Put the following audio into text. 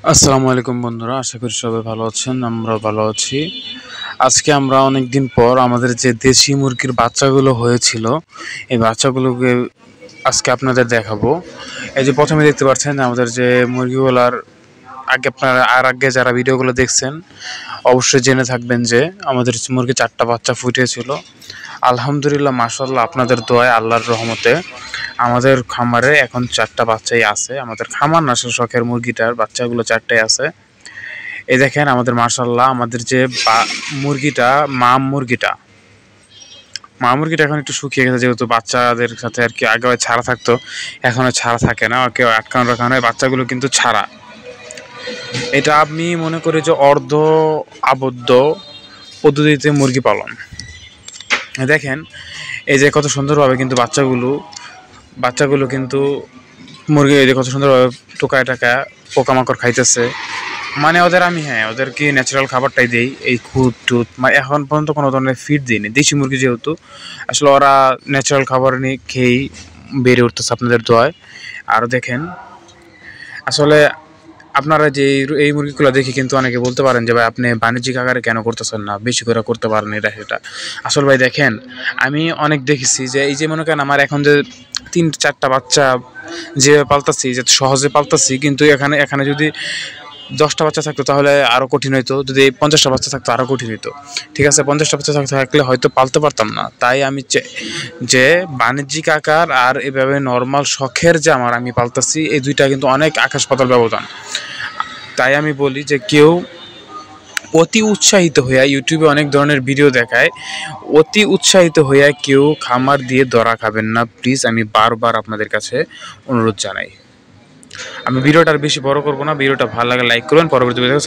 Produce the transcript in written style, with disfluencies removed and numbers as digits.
আসসালামু আলাইকুম বন্ধুরা, আশা করি সবাই ভালো আছেন। আমরাও ভালো আছি। আজকে আমরা অনেকদিন পর আমাদের যে দেশি মুরগির বাচ্চাগুলো হয়েছিল, এই বাচ্চাগুলোকে আজকে আপনাদের দেখাবো। এই যে প্রথমে দেখতে পাচ্ছেন আমাদের যে মুরগিগুলার আগে আপনারা আগে যারা ভিডিওগুলো দেখছেন অবশ্যই জেনে থাকবেন যে আমাদের মুরগি 4টা বাচ্চা ফুটিয়েছিল। আলহামদুলিল্লাহ, মাশাআল্লাহ, আপনাদের দোয়ায় আল্লাহর রহমতে আমাদের খামারে এখন 4টা বাচ্চাই আছে। আমাদের খামার না, শখের মুরগিটার বাচ্চাগুলো 4টাই আছে। এই দেখেন আমাদের মাশাআল্লাহ আমাদের যে মুরগিটা মা মুরগিটা এখন একটু শুকিয়ে গেছে, যেহেতু বাচ্চাদের সাথে আর কি আগে ছাড়া থাকতো, এখন ছাড়া থাকে না, ওকে আটকানো রাখানো হয়। বাচ্চাগুলো কিন্তু ছাড়া। এটা আমি মনে করি যে অর্ধ আবদ্ধ পদ্ধতিতে মুরগি পালন। দেখেন এই যে কত সুন্দরভাবে কিন্তু বাচ্চাগুলো কিন্তু মুরগি এই যে কত সুন্দরভাবে টোকায় টাকায় পোকামাকড় খাইতেছে। মানে ওদের কি ন্যাচারাল খাবারটাই দেই, এই খুদ টুদ, মানে এখন পর্যন্ত কোনো ধরনের ফিড দিইনি। দেশি মুরগি যেহেতু আসলে ওরা ন্যাচারাল খাবার নিয়ে খেয়েই বেড়ে উঠতেছে আপনাদের দোয়ায়। আর দেখেন আসলে আপনারা যে এই মুরগিগুলো দেখে কিন্তু অনেকে বলতে পারেন যে ভাই আপনি বাণিজ্যিক আকারে কেন করতেছেন না, বেশি করে করতে পারেন এটা সেটা। আসলে ভাই দেখেন, আমি অনেক দেখেছি যে এই যে মনে করেন আমার এখন যে 3-4টা বাচ্চা যে পালতাছি, যে সহজে পালতাছি, কিন্তু এখানে যদি 10টা বাচ্চা থাকতো তাহলে আরও কঠিন হইতো। যদি 50টা বাচ্চা থাকতো আরও কঠিন হইতো। ঠিক আছে, 50টা বাচ্চা থাকলে হয়তো পালতে পারতাম না। তাই আমি যে বাণিজ্যিক আকার আর এভাবে নর্মাল শখের যে আমি পালতাছি, এই দুইটা কিন্তু অনেক আকাশ পাতাল ব্যবধান। তাই আমি বলি যে কেউ অতি উৎসাহিত হইয়া ইউটিউবে অনেক ধরনের ভিডিও দেখায়, অতি উৎসাহিত হইয়া কেউ খামার দিয়ে ধরা খাবেন না প্লিজ। আমি বারবার আপনাদের কাছে অনুরোধ জানাই। আমি ভিডিওটা আর বেশি বড় করবো না। ভিডিওটা ভালো লাগে লাইক করবেন, পরবর্তী ভিডিও